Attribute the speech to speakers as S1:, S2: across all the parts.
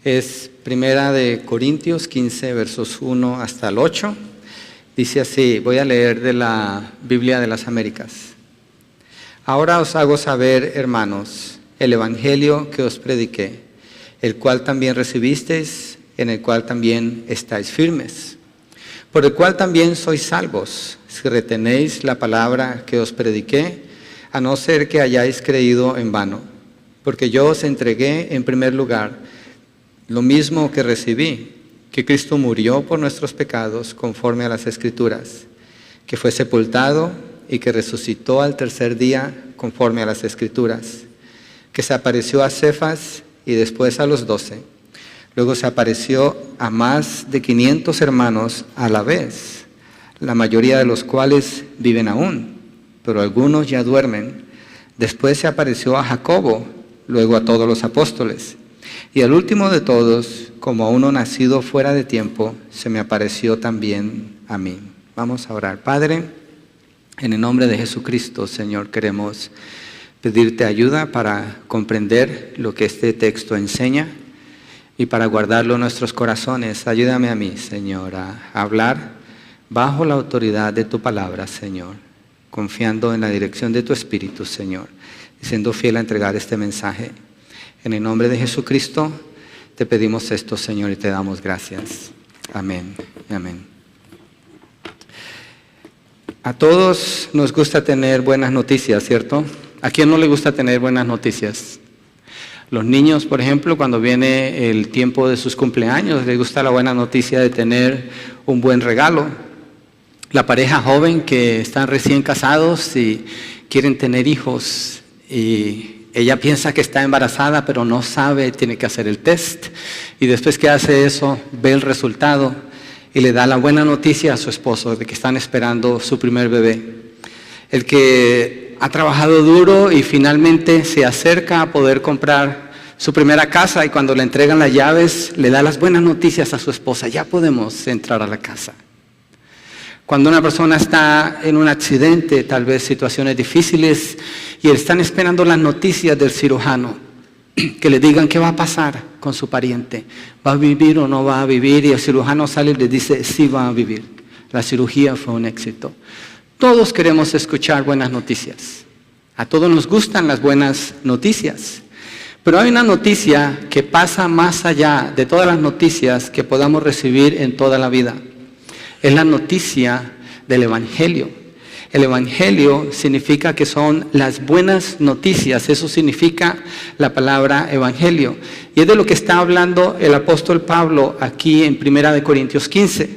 S1: Es Primera de Corintios 15, versos 1 hasta el 8. Dice así, voy a leer de la Biblia de las Américas. Ahora os hago saber, hermanos, el evangelio que os prediqué, el cual también recibisteis, en el cual también estáis firmes, por el cual también sois salvos, si retenéis la palabra que os prediqué, a no ser que hayáis creído en vano. Porque yo os entregué en primer lugar lo mismo que recibí, que Cristo murió por nuestros pecados conforme a las Escrituras, que fue sepultado y que resucitó al tercer día conforme a las Escrituras, que se apareció a Cefas y después a los 12. Luego se apareció a más de 500 hermanos a la vez, la mayoría de los cuales viven aún, pero algunos ya duermen. Después se apareció a Jacobo, luego a todos los apóstoles. Y al último de todos, como a uno nacido fuera de tiempo, se me apareció también a mí. Vamos a orar. Padre, en el nombre de Jesucristo, Señor, queremos pedirte ayuda para comprender lo que este texto enseña y para guardarlo en nuestros corazones. Ayúdame a mí, Señor, a hablar bajo la autoridad de tu palabra, Señor, confiando en la dirección de tu Espíritu, Señor, y siendo fiel a entregar este mensaje. En el nombre de Jesucristo te pedimos esto, Señor, y te damos gracias. Amén. Amén. A todos nos gusta tener buenas noticias, ¿cierto? ¿A quién no le gusta tener buenas noticias? Los niños, por ejemplo, cuando viene el tiempo de sus cumpleaños, les gusta la buena noticia de tener un buen regalo. La pareja joven que están recién casados y quieren tener hijos y ella piensa que está embarazada, pero no sabe, tiene que hacer el test. Y después que hace eso, ve el resultado y le da la buena noticia a su esposo de que están esperando su primer bebé. El que ha trabajado duro y finalmente se acerca a poder comprar su primera casa y cuando le entregan las llaves, le da las buenas noticias a su esposa. Ya podemos entrar a la casa. Cuando una persona está en un accidente, tal vez situaciones difíciles, y están esperando las noticias del cirujano, que le digan qué va a pasar con su pariente, va a vivir o no va a vivir, y el cirujano sale y le dice sí va a vivir, la cirugía fue un éxito. Todos queremos escuchar buenas noticias, a todos nos gustan las buenas noticias, pero hay una noticia que pasa más allá de todas las noticias que podamos recibir en toda la vida. Es la noticia del Evangelio. El Evangelio significa que son las buenas noticias. Eso significa la palabra Evangelio. Y es de lo que está hablando el apóstol Pablo aquí en Primera de Corintios 15.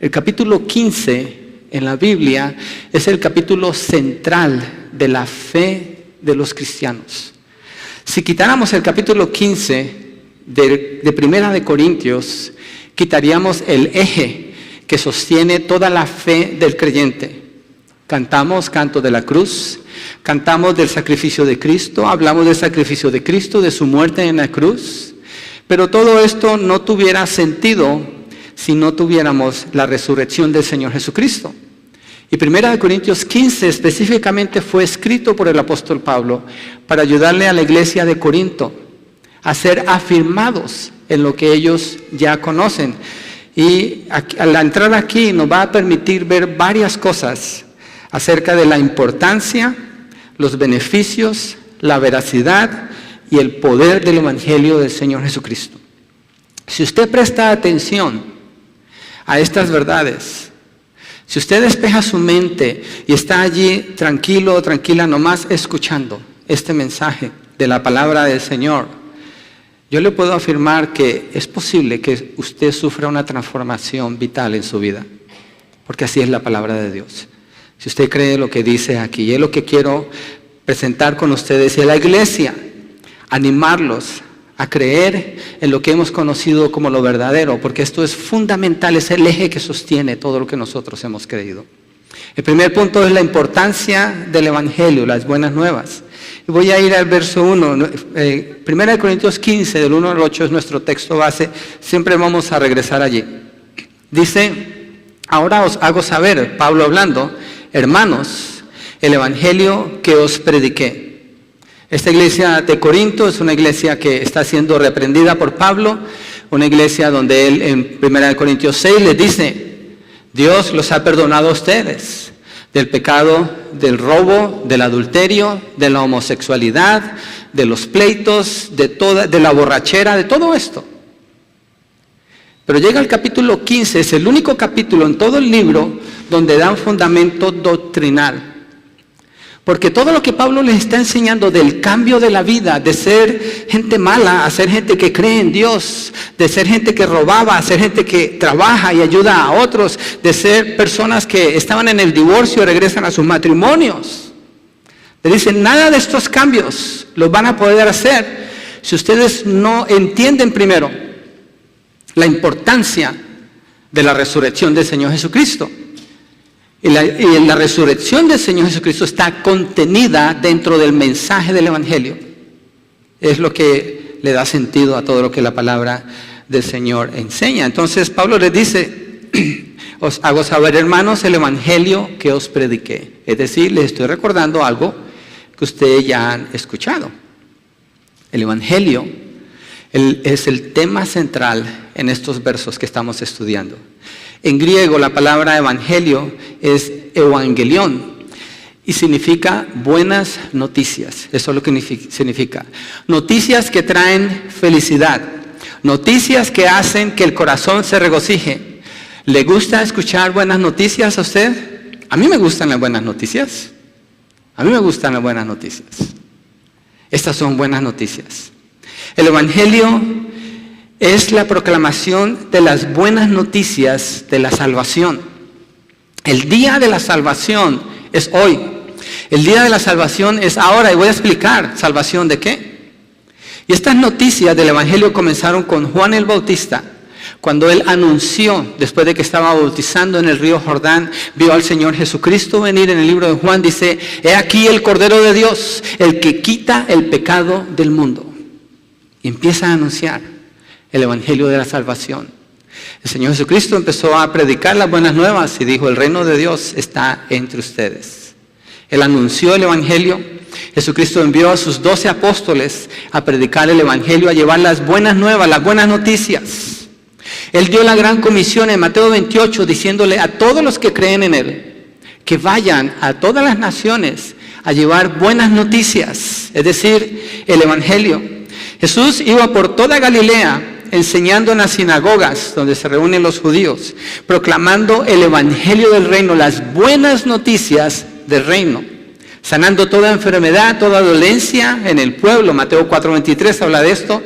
S1: El capítulo 15 en la Biblia es el capítulo central de la fe de los cristianos. Si quitáramos el capítulo 15 de Primera de Corintios, quitaríamos el eje que sostiene toda la fe del creyente. Cantamos canto de la cruz, cantamos del sacrificio de Cristo, hablamos del sacrificio de Cristo, de su muerte en la cruz, pero todo esto no tuviera sentido si no tuviéramos la resurrección del Señor Jesucristo. Y 1 Corintios 15 específicamente fue escrito por el apóstol Pablo para ayudarle a la iglesia de Corinto a ser afirmados en lo que ellos ya conocen. Y al entrar aquí nos va a permitir ver varias cosas acerca de la importancia, los beneficios, la veracidad y el poder del Evangelio del Señor Jesucristo. Si usted presta atención a estas verdades, si usted despeja su mente y está allí tranquilo o tranquila nomás escuchando este mensaje de la palabra del Señor, yo le puedo afirmar que es posible que usted sufra una transformación vital en su vida, porque así es la palabra de Dios. Si usted cree lo que dice aquí, y es lo que quiero presentar con ustedes y a la iglesia, animarlos a creer en lo que hemos conocido como lo verdadero, porque esto es fundamental, es el eje que sostiene todo lo que nosotros hemos creído. El primer punto es la importancia del Evangelio, las buenas nuevas. Y voy a ir al verso 1, 1 Corintios 15, del 1 al 8 es nuestro texto base, siempre vamos a regresar allí. Dice, ahora os hago saber, Pablo hablando, hermanos, el Evangelio que os prediqué. Esta iglesia de Corinto es una iglesia que está siendo reprendida por Pablo, una iglesia donde él en 1 Corintios 6 les dice, Dios los ha perdonado a ustedes del pecado, del robo, del adulterio, de la homosexualidad, de los pleitos, de la borrachera, de todo esto. Pero llega el capítulo 15, es el único capítulo en todo el libro donde da un fundamento doctrinal. Porque todo lo que Pablo les está enseñando del cambio de la vida, de ser gente mala a ser gente que cree en Dios, de ser gente que robaba a ser gente que trabaja y ayuda a otros, de ser personas que estaban en el divorcio y regresan a sus matrimonios. Le dicen, nada de estos cambios los van a poder hacer si ustedes no entienden primero la importancia de la resurrección del Señor Jesucristo. Y la resurrección del Señor Jesucristo está contenida dentro del mensaje del Evangelio. Es lo que le da sentido a todo lo que la palabra del Señor enseña. Entonces Pablo les dice, os hago saber, hermanos, el Evangelio que os prediqué. Es decir, les estoy recordando algo que ustedes ya han escuchado. El Evangelio es el tema central en estos versos que estamos estudiando. En griego la palabra evangelio es evangelión y significa buenas noticias. Eso es lo que significa. Noticias que traen felicidad. Noticias que hacen que el corazón se regocije. ¿Le gusta escuchar buenas noticias a usted? A mí me gustan las buenas noticias. A mí me gustan las buenas noticias. Estas son buenas noticias. El evangelio es la proclamación de las buenas noticias de la salvación. El día de la salvación es hoy. El día de la salvación es ahora. Y voy a explicar, ¿salvación de qué? Y estas noticias del Evangelio comenzaron con Juan el Bautista. Cuando él anunció, después de que estaba bautizando en el río Jordán, vio al Señor Jesucristo venir. En el libro de Juan dice, he aquí el Cordero de Dios, el que quita el pecado del mundo. Y empieza a anunciar el Evangelio de la salvación. El Señor Jesucristo empezó a predicar las buenas nuevas y dijo, el reino de Dios está entre ustedes. Él anunció el Evangelio. Jesucristo envió a sus 12 apóstoles a predicar el Evangelio, a llevar las buenas nuevas, las buenas noticias. Él dio la gran comisión en Mateo 28, diciéndole a todos los que creen en Él, que vayan a todas las naciones a llevar buenas noticias, es decir, el Evangelio. Jesús iba por toda Galilea, enseñando en las sinagogas donde se reúnen los judíos, proclamando el evangelio del reino, las buenas noticias del reino, sanando toda enfermedad, toda dolencia en el pueblo. Mateo 4:23 habla de esto.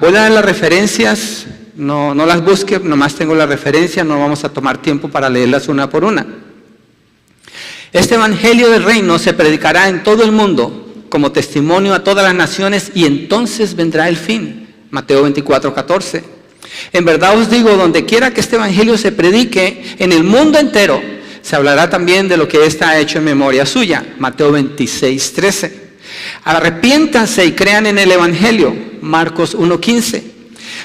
S1: Voy a dar las referencias, no las busque, nomás tengo las referencias, no vamos a tomar tiempo para leerlas una por una. Este evangelio del reino se predicará en todo el mundo como testimonio a todas las naciones y entonces vendrá el fin. Mateo 24:14. En verdad os digo, donde quiera que este evangelio se predique en el mundo entero, se hablará también de lo que está hecho en memoria suya. Mateo 26:13. Arrepiéntanse y crean en el evangelio. Marcos 1:15.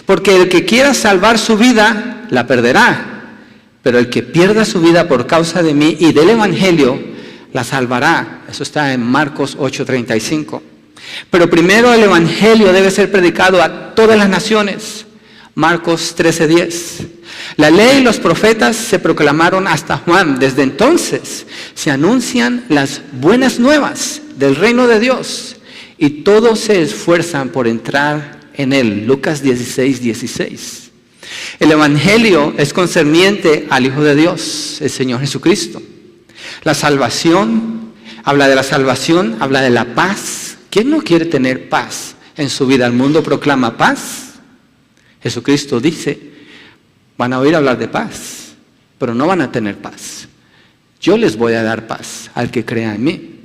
S1: Porque el que quiera salvar su vida, la perderá. Pero el que pierda su vida por causa de mí y del evangelio, la salvará. Eso está en Marcos 8:35. Pero primero el evangelio debe ser predicado a todas las naciones. Marcos 13:10. La ley y los profetas se proclamaron hasta Juan. Desde entonces se anuncian las buenas nuevas del reino de Dios y todos se esfuerzan por entrar en él. Lucas 16:16. El evangelio es concerniente al Hijo de Dios, el Señor Jesucristo. La salvación, habla de la salvación, habla de la paz. ¿Quién no quiere tener paz en su vida? El mundo proclama paz. Jesucristo dice, van a oír hablar de paz, pero no van a tener paz. Yo les voy a dar paz al que crea en mí.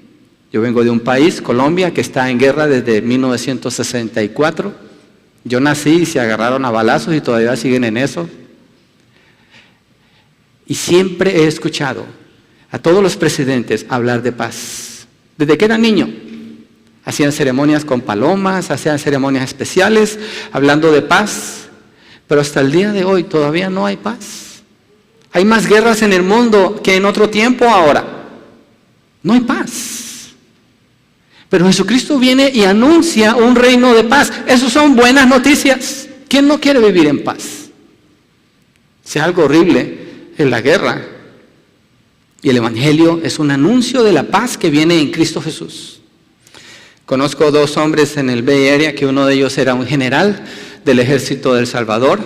S1: Yo vengo de un país, Colombia, que está en guerra desde 1964. Yo nací y se agarraron a balazos y todavía siguen en eso. Y siempre he escuchado a todos los presidentes hablar de paz. Desde que era niño. Hacían ceremonias con palomas, hacían ceremonias especiales, hablando de paz. Pero hasta el día de hoy todavía no hay paz. Hay más guerras en el mundo que en otro tiempo ahora. No hay paz. Pero Jesucristo viene y anuncia un reino de paz. Esas son buenas noticias. ¿Quién no quiere vivir en paz? Si algo horrible es la guerra. Y el Evangelio es un anuncio de la paz que viene en Cristo Jesús. Conozco 2 hombres en el Bay Area, que uno de ellos era un general del ejército del Salvador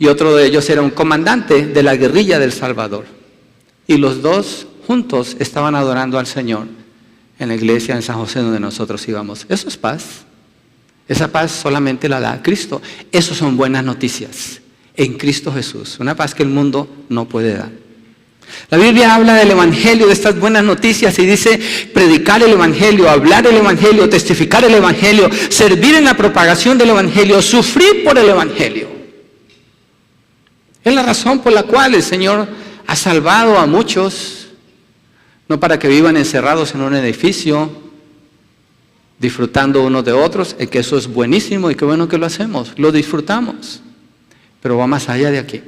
S1: y otro de ellos era un comandante de la guerrilla del Salvador. Y los 2 juntos estaban adorando al Señor en la iglesia en San José donde nosotros íbamos. Eso es paz. Esa paz solamente la da Cristo. Eso son buenas noticias en Cristo Jesús. Una paz que el mundo no puede dar. La Biblia habla del Evangelio, de estas buenas noticias, y dice predicar el Evangelio, hablar el Evangelio, testificar el Evangelio, servir en la propagación del Evangelio, sufrir por el Evangelio. Es la razón por la cual el Señor ha salvado a muchos, no para que vivan encerrados en un edificio, disfrutando unos de otros, que eso es buenísimo y qué bueno que lo hacemos, lo disfrutamos, pero va más allá de aquí.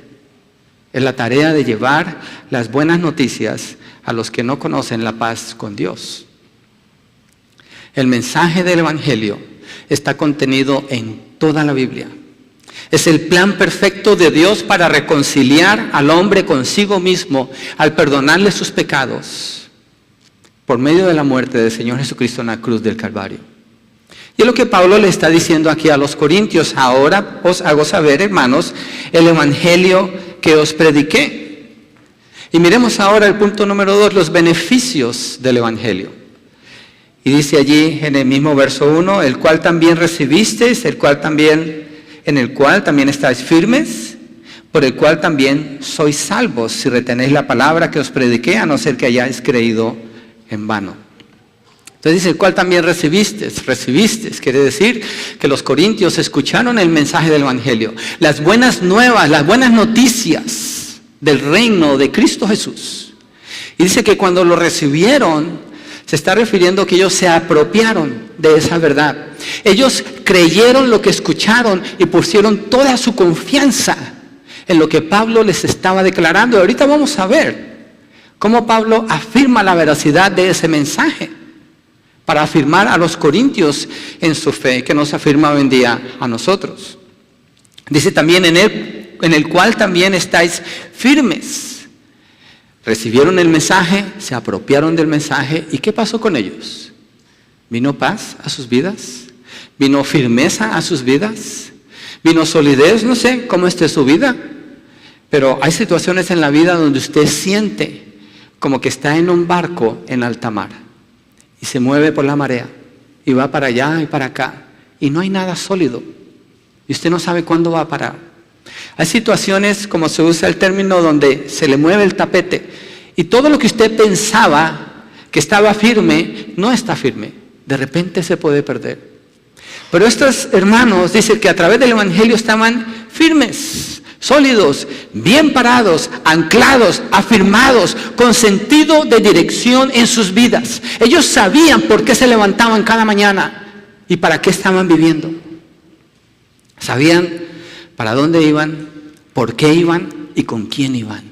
S1: Es la tarea de llevar las buenas noticias a los que no conocen la paz con Dios. El mensaje del Evangelio está contenido en toda la Biblia. Es el plan perfecto de Dios para reconciliar al hombre consigo mismo al perdonarle sus pecados por medio de la muerte del Señor Jesucristo en la cruz del Calvario. Y es lo que Pablo le está diciendo aquí a los corintios. Ahora os hago saber, hermanos, el Evangelio que os prediqué. Y miremos ahora el punto número 2, los beneficios del Evangelio. Y dice allí en el mismo verso 1, el cual también recibisteis, en el cual también estáis firmes, por el cual también sois salvos, si retenéis la palabra que os prediqué, a no ser que hayáis creído en vano. Entonces dice, el cual también recibisteis, quiere decir que los corintios escucharon el mensaje del Evangelio, las buenas nuevas, las buenas noticias del reino de Cristo Jesús. Y dice que cuando lo recibieron, se está refiriendo que ellos se apropiaron de esa verdad. Ellos creyeron lo que escucharon y pusieron toda su confianza en lo que Pablo les estaba declarando. Y ahorita vamos a ver cómo Pablo afirma la veracidad de ese mensaje, para afirmar a los corintios en su fe, que nos afirma hoy en día a nosotros. Dice también en el cual también estáis firmes. Recibieron el mensaje, se apropiaron del mensaje, ¿y qué pasó con ellos? ¿Vino paz a sus vidas? ¿Vino firmeza a sus vidas? ¿Vino solidez? No sé cómo esté su vida, pero hay situaciones en la vida donde usted siente como que está en un barco en alta mar y se mueve por la marea y va para allá y para acá y no hay nada sólido y usted no sabe cuándo va a parar. Hay situaciones, como se usa el término, donde se le mueve el tapete y todo lo que usted pensaba que estaba firme, no está firme. De repente se puede perder. Pero estos hermanos dicen que a través del Evangelio estaban firmes, sólidos, bien parados, anclados, afirmados, con sentido de dirección en sus vidas. Ellos sabían por qué se levantaban cada mañana y para qué estaban viviendo. Sabían para dónde iban, por qué iban y con quién iban.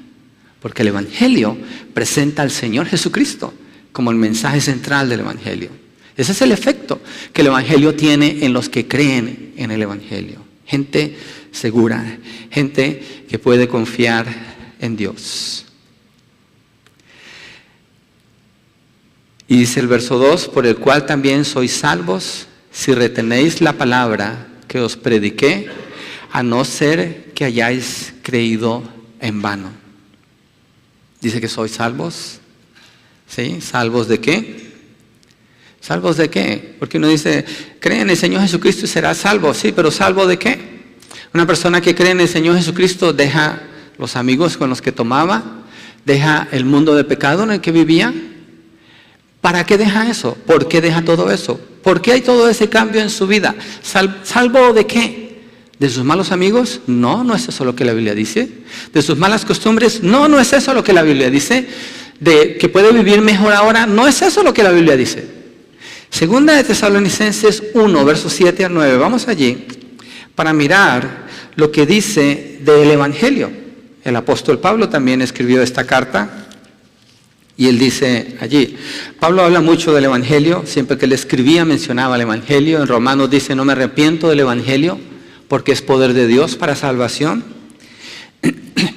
S1: Porque el Evangelio presenta al Señor Jesucristo como el mensaje central del Evangelio. Ese es el efecto que el Evangelio tiene en los que creen en el Evangelio. Gente segura, gente que puede confiar en Dios. Y dice el verso 2, por el cual también sois salvos, si retenéis la palabra que os prediqué, a no ser que hayáis creído en vano. Dice que sois salvos. ¿Sí? ¿Salvos de qué? ¿Salvos de qué? Porque uno dice, cree en el Señor Jesucristo y será salvo. Sí, pero ¿salvo de qué? Una persona que cree en el Señor Jesucristo deja los amigos con los que tomaba, deja el mundo de pecado en el que vivía. ¿Para qué deja eso? ¿Por qué deja todo eso? ¿Por qué hay todo ese cambio en su vida? ¿Salvo de qué? ¿De sus malos amigos? No, no es eso lo que la Biblia dice. ¿De sus malas costumbres? No, no es eso lo que la Biblia dice. ¿De que puede vivir mejor ahora? No es eso lo que la Biblia dice. Segunda de Tesalonicenses 1, versos 7 al 9. Vamos allí para mirar lo que dice del Evangelio. El apóstol Pablo también escribió esta carta Y él dice allí, Pablo habla mucho del Evangelio, siempre que él escribía mencionaba el Evangelio. En Romanos dice, no me arrepiento del Evangelio porque es poder de Dios para salvación.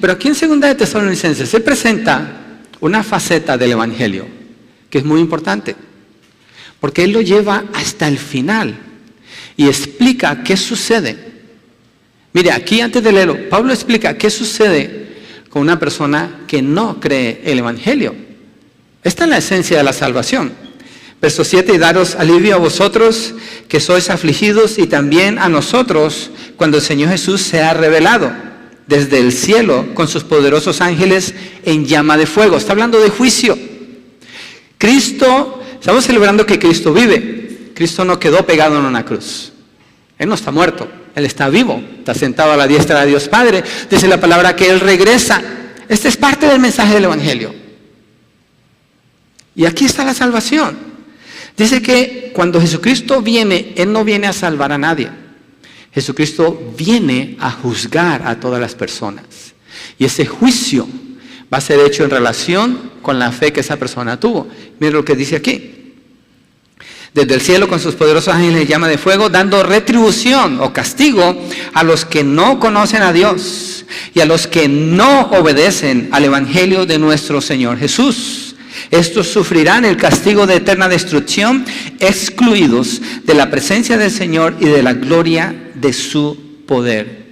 S1: Pero aquí en 2 de Tesalonicenses se presenta una faceta del Evangelio que es muy importante, porque él lo lleva hasta el final y explica qué sucede. Mire, aquí antes de leerlo, Pablo explica qué sucede con una persona que no cree el Evangelio. Esta es la esencia de la salvación. Verso 7, y daros alivio a vosotros que sois afligidos y también a nosotros cuando el Señor Jesús se ha revelado desde el cielo con sus poderosos ángeles en llama de fuego. Está hablando de juicio. Cristo, estamos celebrando que Cristo vive. Cristo no quedó pegado en una cruz. Él no está muerto, Él está vivo, está sentado a la diestra de Dios Padre. Dice la palabra que Él regresa. Este es parte del mensaje del Evangelio. Y aquí está la salvación. Dice que cuando Jesucristo viene, Él no viene a salvar a nadie. Jesucristo viene a juzgar a todas las personas. Y ese juicio va a ser hecho en relación con la fe que esa persona tuvo. Miren lo que dice aquí. Desde el cielo con sus poderosos ángeles de llama de fuego, dando retribución o castigo a los que no conocen a Dios y a los que no obedecen al Evangelio de nuestro Señor Jesús. Estos sufrirán el castigo de eterna destrucción, excluidos de la presencia del Señor y de la gloria de su poder.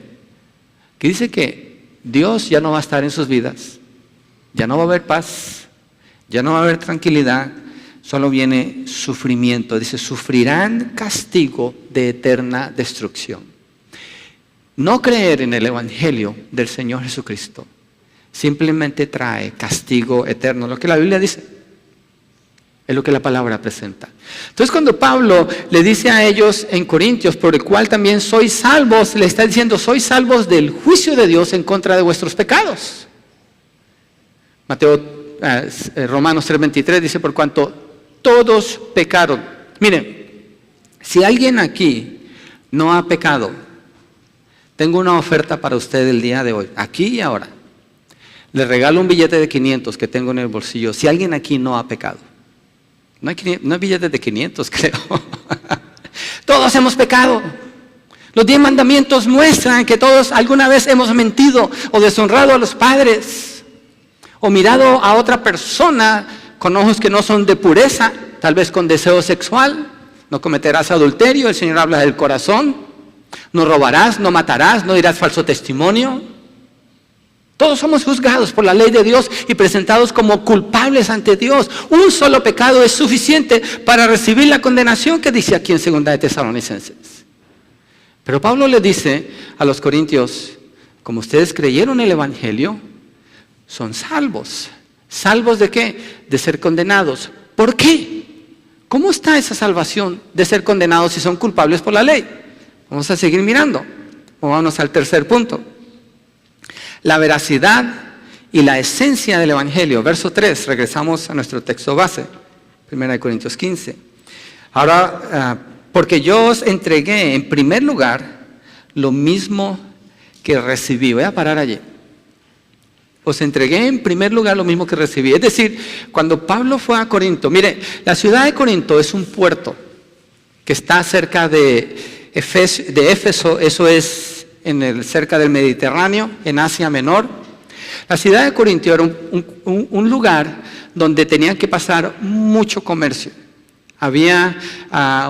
S1: Que dice que Dios ya no va a estar en sus vidas, ya no va a haber paz, ya no va a haber tranquilidad, solo viene sufrimiento. Dice, sufrirán castigo de eterna destrucción. No creer en el Evangelio del Señor Jesucristo simplemente trae castigo eterno. Lo que la Biblia dice es lo que la palabra presenta. Entonces cuando Pablo le dice a ellos en Corintios, por el cual también sois salvos, le está diciendo, sois salvos del juicio de Dios en contra de vuestros pecados. Romanos 3:23 dice, por cuanto todos pecaron. Miren, si alguien aquí no ha pecado, tengo una oferta para usted el día de hoy, aquí y ahora. Le regalo un billete de 500 que tengo en el bolsillo. Si alguien aquí no ha pecado. No hay billetes de 500, creo. Todos hemos pecado. Los 10 mandamientos muestran que todos alguna vez hemos mentido o deshonrado a los padres. O mirado a otra persona con ojos que no son de pureza, tal vez con deseo sexual. No cometerás adulterio, el Señor habla del corazón. No robarás, no matarás, no dirás falso testimonio. Todos somos juzgados por la ley de Dios y presentados como culpables ante Dios. Un solo pecado es suficiente para recibir la condenación que dice aquí en 2 de Tesalonicenses. Pero Pablo le dice a los corintios, como ustedes creyeron el Evangelio, son salvos. ¿Salvos de qué? De ser condenados. ¿Por qué? ¿Cómo está esa salvación de ser condenados si son culpables por la ley? Vamos a seguir mirando. Vámonos al tercer punto. La veracidad y la esencia del Evangelio. Verso 3, regresamos a nuestro texto base, 1 Corintios 15. Ahora, porque yo os entregué en primer lugar lo mismo que recibí. Voy a parar allí. Os entregué en primer lugar lo mismo que recibí. Es decir, cuando Pablo fue a Corinto, mire, la ciudad de Corinto es un puerto que está cerca de Éfeso, eso es cerca del Mediterráneo, en Asia Menor. La ciudad de Corinto era un lugar donde tenían que pasar mucho comercio. Había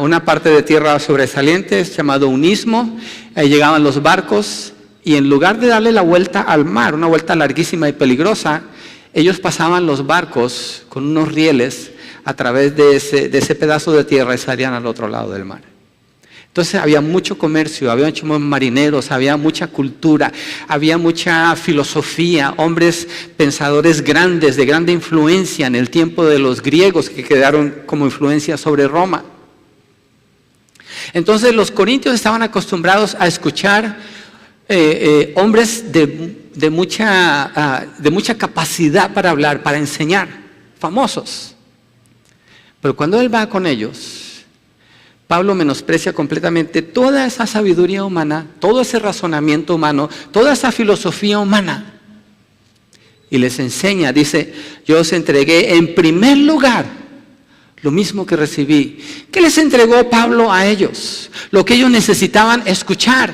S1: una parte de tierra sobresaliente llamado un istmo, ahí llegaban los barcos y en lugar de darle la vuelta al mar, una vuelta larguísima y peligrosa, ellos pasaban los barcos con unos rieles a través de ese pedazo de tierra y salían al otro lado del mar. Entonces había mucho comercio, había muchos marineros, había mucha cultura, había mucha filosofía, hombres pensadores grandes, de grande influencia en el tiempo de los griegos que quedaron como influencia sobre Roma. Entonces los corintios estaban acostumbrados a escuchar hombres de mucha capacidad para hablar, para enseñar, famosos. Pero cuando él va con ellos, Pablo menosprecia completamente toda esa sabiduría humana, todo ese razonamiento humano, toda esa filosofía humana. y les enseña. Dice, yo os entregué en primer lugar lo mismo que recibí. ¿Qué les entregó Pablo a ellos? Lo que ellos necesitaban escuchar.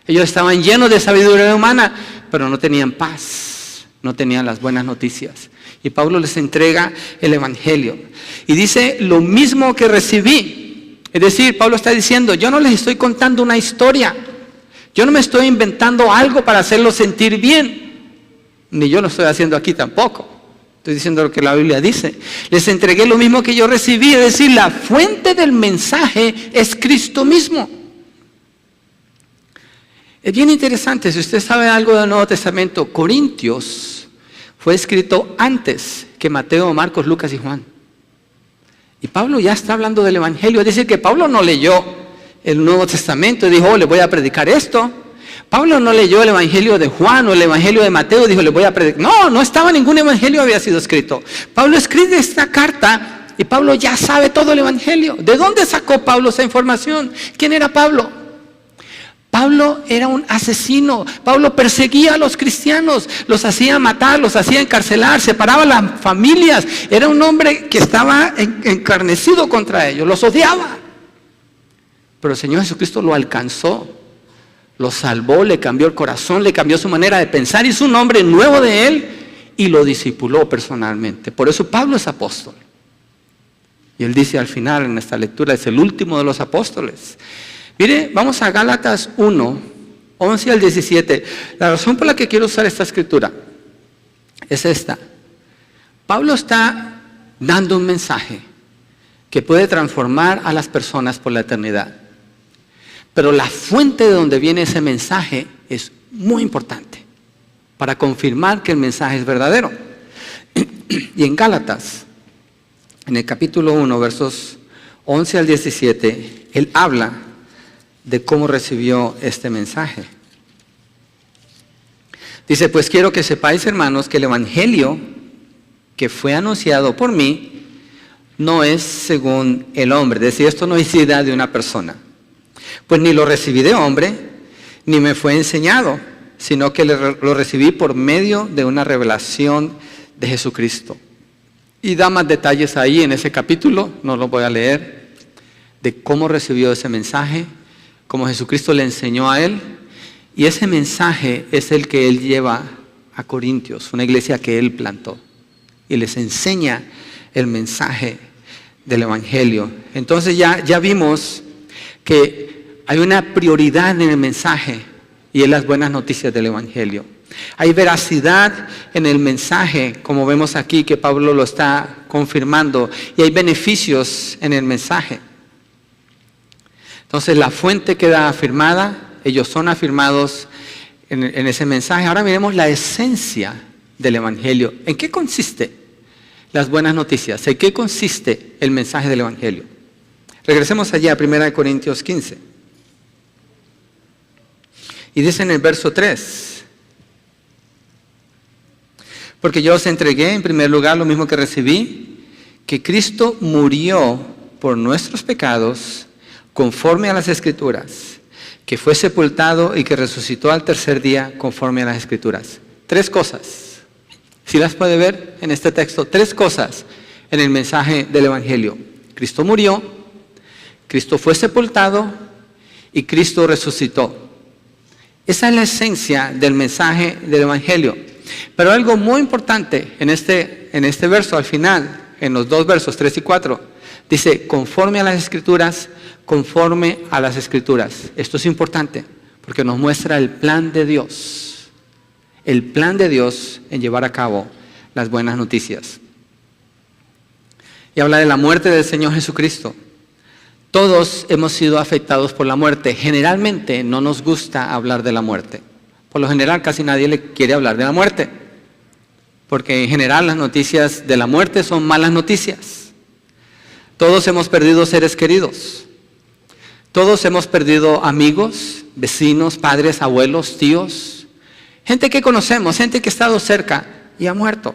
S1: Ellos estaban llenos de sabiduría humana, pero no tenían paz, no tenían las buenas noticias. Y Pablo les entrega el Evangelio. Y dice, lo mismo que recibí. Es decir, Pablo está diciendo, yo no les estoy contando una historia. Yo no me estoy inventando algo para hacerlos sentir bien. Ni yo lo estoy haciendo aquí tampoco. Estoy diciendo lo que la Biblia dice. Les entregué lo mismo que yo recibí. Es decir, la fuente del mensaje es Cristo mismo. Es bien interesante, si usted sabe algo del Nuevo Testamento, Corintios fue escrito antes que Mateo, Marcos, Lucas y Juan. Y Pablo ya está hablando del Evangelio. Es decir, que Pablo no leyó el Nuevo Testamento y dijo, oh, le voy a predicar esto. Pablo no leyó el Evangelio de Juan o el Evangelio de Mateo y dijo, le voy a predicar. No, no estaba ningún Evangelio había sido escrito. Pablo escribe esta carta y Pablo ya sabe todo el Evangelio. ¿De dónde sacó Pablo esa información? ¿Quién era Pablo? Pablo era un asesino. Pablo perseguía a los cristianos, los hacía matar, los hacía encarcelar, separaba las familias. Era un hombre que estaba encarnecido contra ellos, los odiaba. Pero el Señor Jesucristo lo alcanzó, lo salvó, le cambió el corazón, le cambió su manera de pensar, hizo un hombre nuevo de él y lo discipuló personalmente. Por eso Pablo es apóstol. Y él dice al final en esta lectura, es el último de los apóstoles. Mire, vamos a Gálatas 1, 11 al 17. La razón por la que quiero usar esta escritura es esta. Pablo está dando un mensaje que puede transformar a las personas por la eternidad. Pero la fuente de donde viene ese mensaje es muy importante para confirmar que el mensaje es verdadero. Y en Gálatas, en el capítulo 1, versos 11 al 17, él habla de cómo recibió este mensaje. Dice, pues quiero que sepáis, hermanos, que el Evangelio que fue anunciado por mí no es según el hombre. Es decir, esto no es idea de una persona. Pues ni lo recibí de hombre, ni me fue enseñado, sino que lo recibí por medio de una revelación de Jesucristo. Y da más detalles ahí en ese capítulo, no lo voy a leer, de cómo recibió ese mensaje, cómo Jesucristo le enseñó a él. Y ese mensaje es el que él lleva a Corintios, una iglesia que él plantó. Y les enseña el mensaje del Evangelio. Entonces ya vimos que hay una prioridad en el mensaje y en las buenas noticias del Evangelio. Hay veracidad en el mensaje, como vemos aquí que Pablo lo está confirmando, y hay beneficios en el mensaje. Entonces la fuente queda afirmada, ellos son afirmados en ese mensaje. Ahora miremos la esencia del Evangelio. ¿En qué consiste las buenas noticias? ¿En qué consiste el mensaje del Evangelio? Regresemos allá a 1 Corintios 15. Y dice en el verso 3, porque yo os entregué en primer lugar lo mismo que recibí, que Cristo murió por nuestros pecados conforme a las Escrituras, que fue sepultado y que resucitó al tercer día conforme a las Escrituras. 3 cosas. Si las puede ver en este texto, 3 cosas en el mensaje del Evangelio. Cristo murió, Cristo fue sepultado y Cristo resucitó. Esa es la esencia del mensaje del Evangelio. Pero algo muy importante en este verso, al final, en los 2 versos 3 y 4, dice, conforme a las Escrituras, conforme a las Escrituras. Esto es importante porque nos muestra el plan de Dios. El plan de Dios en llevar a cabo las buenas noticias. Y habla de la muerte del Señor Jesucristo. Todos hemos sido afectados por la muerte. Generalmente no nos gusta hablar de la muerte. Por lo general casi nadie le quiere hablar de la muerte. Porque en general las noticias de la muerte son malas noticias. Todos hemos perdido seres queridos. Todos hemos perdido amigos, vecinos, padres, abuelos, tíos. Gente que conocemos, gente que ha estado cerca y ha muerto.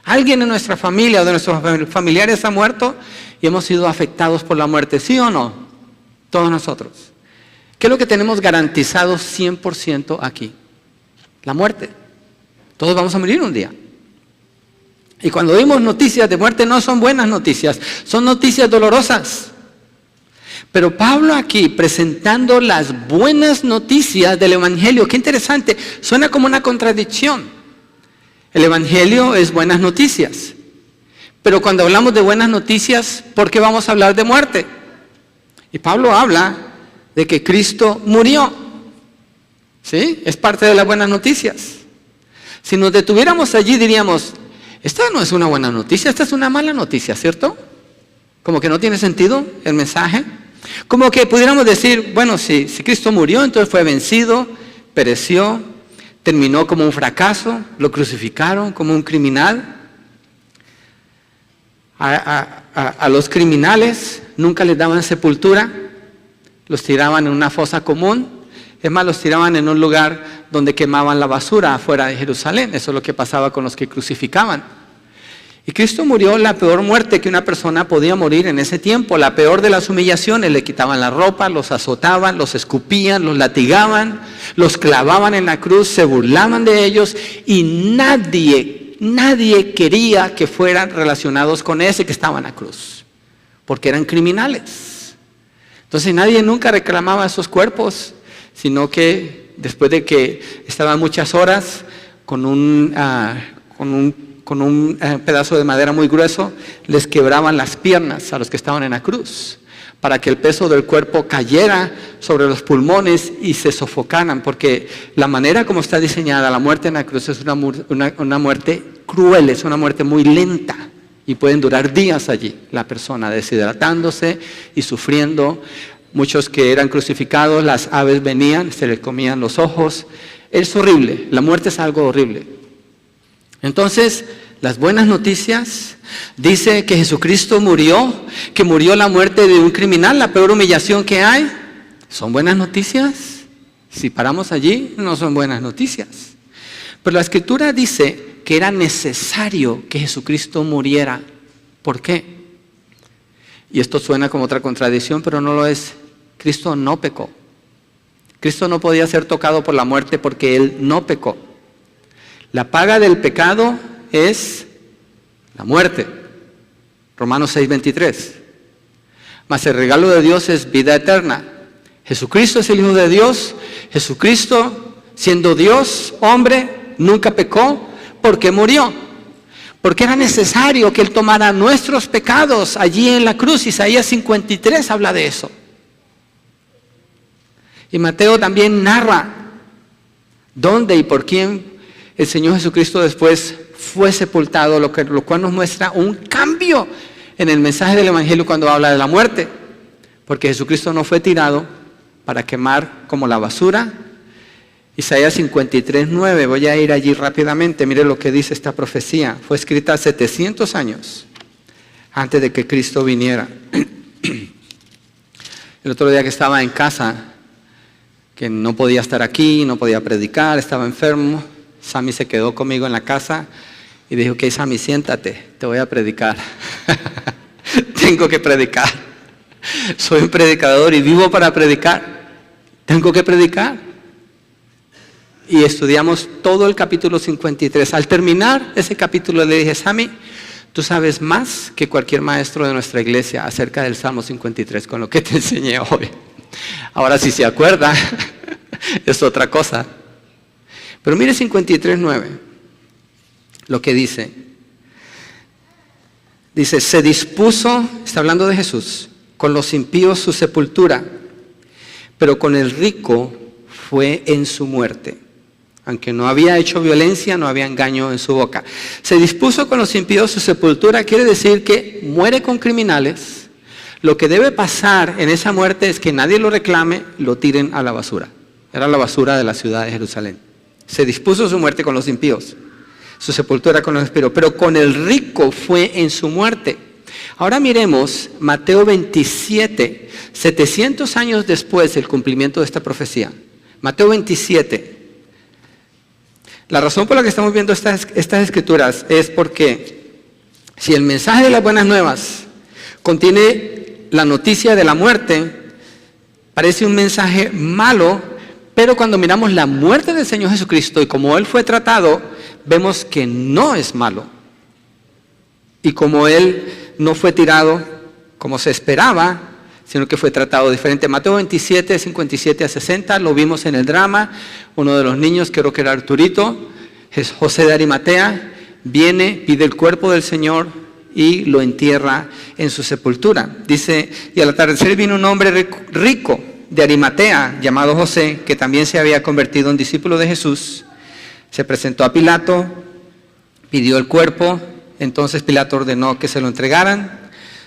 S1: Alguien en nuestra familia o de nuestros familiares ha muerto y hemos sido afectados por la muerte, ¿sí o no? Todos nosotros. ¿Qué es lo que tenemos garantizado 100% aquí? La muerte. Todos vamos a morir un día. Y cuando oímos noticias de muerte no son buenas noticias, son noticias dolorosas. Pero Pablo aquí presentando las buenas noticias del Evangelio, qué interesante, suena como una contradicción. El Evangelio es buenas noticias. Pero cuando hablamos de buenas noticias, ¿por qué vamos a hablar de muerte? Y Pablo habla de que Cristo murió. ¿Sí? Es parte de las buenas noticias. Si nos detuviéramos allí diríamos, esta no es una buena noticia, esta es una mala noticia, ¿cierto? Como que no tiene sentido el mensaje. Como que pudiéramos decir, bueno, si Cristo murió, entonces fue vencido, pereció, terminó como un fracaso, lo crucificaron como un criminal. A los criminales nunca les daban sepultura, los tiraban en una fosa común, es más, los tiraban en un lugar donde quemaban la basura afuera de Jerusalén. Eso es lo que pasaba con los que crucificaban. Y Cristo murió la peor muerte que una persona podía morir en ese tiempo, la peor de las humillaciones. Le quitaban la ropa, los azotaban, los escupían, los latigaban, los clavaban en la cruz, se burlaban de ellos y nadie quería que fueran relacionados con ese que estaba en la cruz, porque eran criminales. Entonces nadie nunca reclamaba esos cuerpos, sino que después de que estaban muchas horas con un pedazo de madera muy grueso, les quebraban las piernas a los que estaban en la cruz, para que el peso del cuerpo cayera sobre los pulmones y se sofocaran, porque la manera como está diseñada la muerte en la cruz es una muerte cruel, es una muerte muy lenta, y pueden durar días allí, la persona deshidratándose y sufriendo. Muchos que eran crucificados, las aves venían, se les comían los ojos. Es horrible, la muerte es algo horrible. Entonces, las buenas noticias, dice que Jesucristo murió, que murió la muerte de un criminal, la peor humillación que hay. ¿Son buenas noticias? Si paramos allí, no son buenas noticias. Pero la Escritura dice que era necesario que Jesucristo muriera. ¿Por qué? Y esto suena como otra contradicción, pero no lo es. Cristo no pecó. Cristo no podía ser tocado por la muerte porque Él no pecó. La paga del pecado es la muerte. Romanos 6:23. Mas el regalo de Dios es vida eterna. Jesucristo es el Hijo de Dios. Jesucristo, siendo Dios, hombre, nunca pecó porque murió. Porque era necesario que Él tomara nuestros pecados allí en la cruz. Isaías 53 habla de eso. Y Mateo también narra dónde y por quién el Señor Jesucristo después fue sepultado, lo cual nos muestra un cambio en el mensaje del Evangelio cuando habla de la muerte. Porque Jesucristo no fue tirado para quemar como la basura. Isaías 53:9, voy a ir allí rápidamente, mire lo que dice esta profecía. Fue escrita 700 años antes de que Cristo viniera. El otro día que estaba en casa, que no podía estar aquí, no podía predicar, estaba enfermo, Sammy se quedó conmigo en la casa y dijo, ok, Sammy, siéntate, te voy a predicar. Tengo que predicar. Soy un predicador y vivo para predicar. Tengo que predicar. Y estudiamos todo el capítulo 53. Al terminar ese capítulo le dije, Sammy, tú sabes más que cualquier maestro de nuestra iglesia acerca del Salmo 53 con lo que te enseñé hoy. Ahora si se acuerda, es otra cosa. Pero mire 53:9, lo que dice. Dice, se dispuso, está hablando de Jesús, con los impíos su sepultura, pero con el rico fue en su muerte. Aunque no había hecho violencia, no había engaño en su boca. Se dispuso con los impíos su sepultura, quiere decir que muere con criminales. Lo que debe pasar en esa muerte es que nadie lo reclame, lo tiren a la basura. Era la basura de la ciudad de Jerusalén. Se dispuso su muerte con los impíos, su sepultura con los impíos, pero con el rico fue en su muerte. Ahora miremos Mateo 27, 700 años después del cumplimiento de esta profecía. Mateo 27. La razón por la que estamos viendo estas escrituras es porque si el mensaje de las buenas nuevas contiene la noticia de la muerte, parece un mensaje malo, pero cuando miramos la muerte del Señor Jesucristo y cómo Él fue tratado, vemos que no es malo. Y como él no fue tirado como se esperaba, sino que fue tratado diferente. Mateo 27, 57 a 60, lo vimos en el drama. Uno de los niños, creo que era Arturito, José de Arimatea, viene, pide el cuerpo del Señor y lo entierra en su sepultura. Dice, y al atardecer vino un hombre rico de Arimatea, llamado José, que también se había convertido en discípulo de Jesús. Se presentó a Pilato, pidió el cuerpo, entonces Pilato ordenó que se lo entregaran.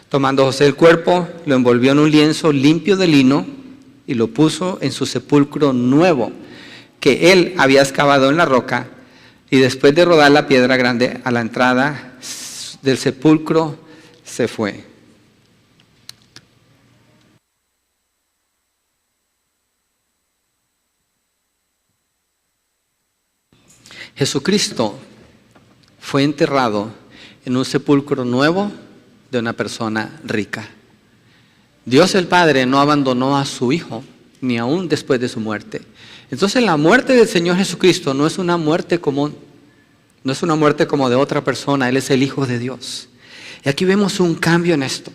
S1: Tomando José el cuerpo, lo envolvió en un lienzo limpio de lino y lo puso en su sepulcro nuevo, que él había excavado en la roca, y después de rodar la piedra grande a la entrada del sepulcro, se fue. Jesucristo fue enterrado en un sepulcro nuevo de una persona rica. Dios el Padre no abandonó a su Hijo, ni aún después de su muerte. Entonces la muerte del Señor Jesucristo no es una muerte común, no es una muerte como de otra persona, Él es el Hijo de Dios. Y aquí vemos un cambio en esto.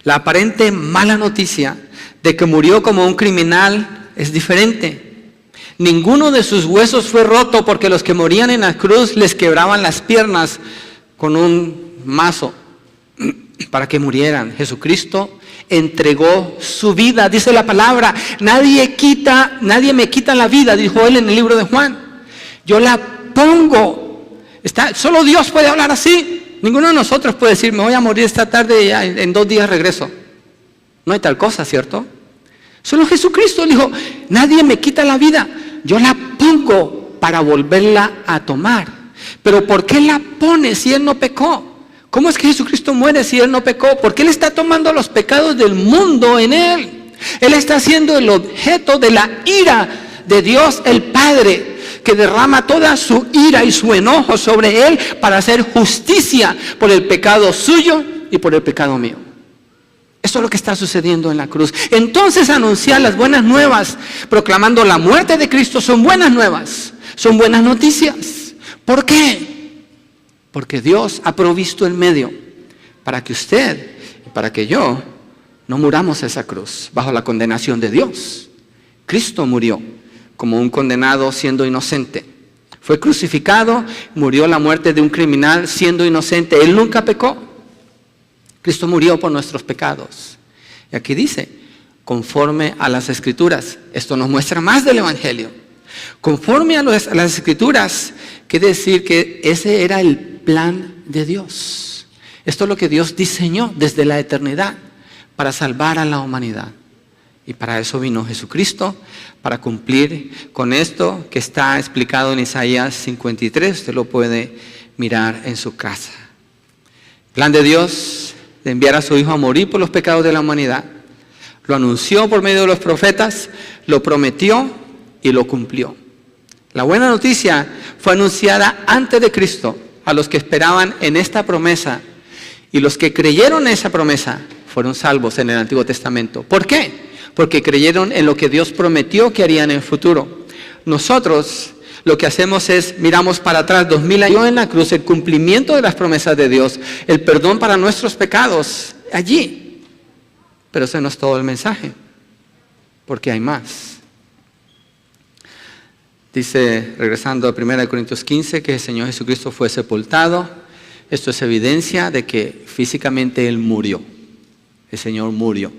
S1: La aparente mala noticia de que murió como un criminal es diferente. Ninguno de sus huesos fue roto, porque los que morían en la cruz les quebraban las piernas con un mazo para que murieran. Jesucristo entregó su vida, dice la palabra. Nadie me quita la vida, dijo él en el libro de Juan. Yo la pongo. Solo Dios puede hablar así. Ninguno de nosotros puede decir, me voy a morir esta tarde y ya en 2 días regreso. No hay tal cosa, ¿cierto? Solo Jesucristo dijo, nadie me quita la vida, yo la pongo para volverla a tomar. Pero ¿por qué la pone si Él no pecó? ¿Cómo es que Jesucristo muere si Él no pecó? Porque Él está tomando los pecados del mundo en Él. Él está siendo el objeto de la ira de Dios el Padre, que derrama toda su ira y su enojo sobre Él para hacer justicia por el pecado suyo y por el pecado mío. Eso es lo que está sucediendo en la cruz. Entonces anunciar las buenas nuevas, proclamando la muerte de Cristo, son buenas nuevas, son buenas noticias. ¿Por qué? Porque Dios ha provisto el medio para que usted y para que yo no muramos esa cruz bajo la condenación de Dios. Cristo murió como un condenado siendo inocente. Fue crucificado, murió la muerte de un criminal siendo inocente. Él nunca pecó. Cristo murió por nuestros pecados. Y aquí dice, conforme a las Escrituras. Esto nos muestra más del Evangelio. Conforme a las Escrituras, quiere decir que ese era el plan de Dios. Esto es lo que Dios diseñó desde la eternidad para salvar a la humanidad. Y para eso vino Jesucristo, para cumplir con esto que está explicado en Isaías 53. Usted lo puede mirar en su casa. El plan de Dios de enviar a su Hijo a morir por los pecados de la humanidad. Lo anunció por medio de los profetas, lo prometió y lo cumplió. La buena noticia fue anunciada antes de Cristo a los que esperaban en esta promesa, y los que creyeron en esa promesa fueron salvos en el Antiguo Testamento. ¿Por qué? Porque creyeron en lo que Dios prometió que harían en el futuro. Nosotros lo que hacemos es miramos para atrás 2000 años en la cruz, el cumplimiento de las promesas de Dios, el perdón para nuestros pecados allí. Pero ese no es todo el mensaje, porque hay más. Dice, regresando a 1 Corintios 15, que el Señor Jesucristo fue sepultado. Esto es evidencia de que físicamente Él murió. El Señor murió.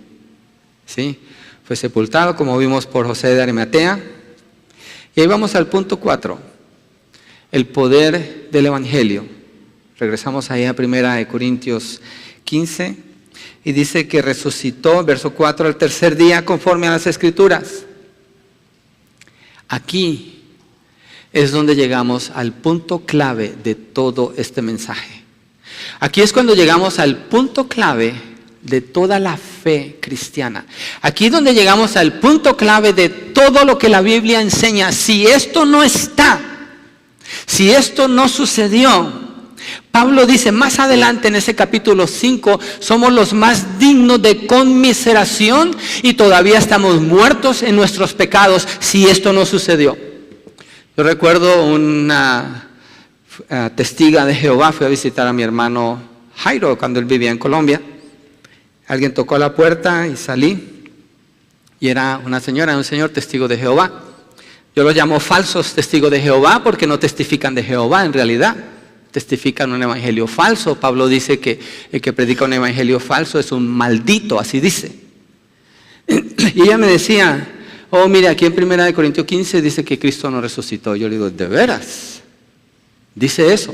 S1: ¿Sí? Fue sepultado, como vimos por José de Arimatea. Y ahí vamos al punto 4. El poder del Evangelio. Regresamos ahí a 1 Corintios 15. Y dice que resucitó, verso 4, al tercer día conforme a las Escrituras. Aquí es donde llegamos al punto clave de todo este mensaje. Aquí es cuando llegamos al punto clave de toda la fe cristiana. Aquí es donde llegamos al punto clave de todo lo que la Biblia enseña. Si esto no está, si esto no sucedió, Pablo dice más adelante en ese capítulo 5, somos los más dignos de conmiseración y todavía estamos muertos en nuestros pecados si esto no sucedió. Yo recuerdo una testiga de Jehová, fui a visitar a mi hermano Jairo cuando él vivía en Colombia. Alguien tocó la puerta y salí, y era una señora y un señor testigo de Jehová. Yo los llamo falsos testigos de Jehová porque no testifican de Jehová en realidad. Testifican un evangelio falso. Pablo dice que el que predica un evangelio falso es un maldito, así dice. Y ella me decía, oh, mire, aquí en 1 Corintios 15 dice que Cristo no resucitó. Yo le digo, ¿de veras? Dice eso.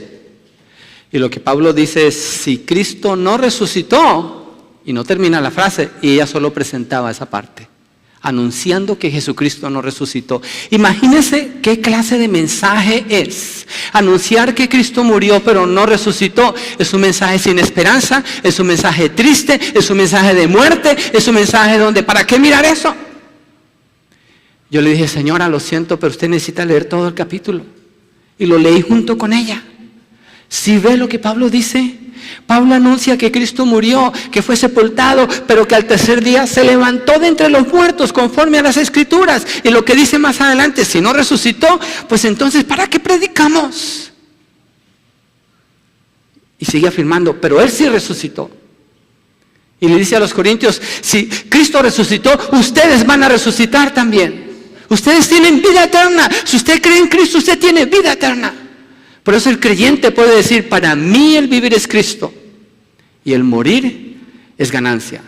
S1: Y lo que Pablo dice es, si Cristo no resucitó, y no termina la frase, y ella solo presentaba esa parte, anunciando que Jesucristo no resucitó. Imagínense qué clase de mensaje es. Anunciar que Cristo murió pero no resucitó. Es un mensaje sin esperanza, es un mensaje triste, es un mensaje de muerte, es un mensaje donde, ¿para qué mirar eso? Yo le dije, señora, lo siento, pero usted necesita leer todo el capítulo. Y lo leí junto con ella. Si ve lo que Pablo dice, Pablo anuncia que Cristo murió, que fue sepultado, pero que al tercer día se levantó de entre los muertos conforme a las Escrituras. Y lo que dice más adelante, si no resucitó, pues entonces ¿para qué predicamos? Y sigue afirmando, pero Él sí resucitó. Y le dice a los corintios, si Cristo resucitó, ustedes van a resucitar también. Ustedes tienen vida eterna. Si usted cree en Cristo, usted tiene vida eterna. Por eso el creyente puede decir, para mí el vivir es Cristo y el morir es ganancia.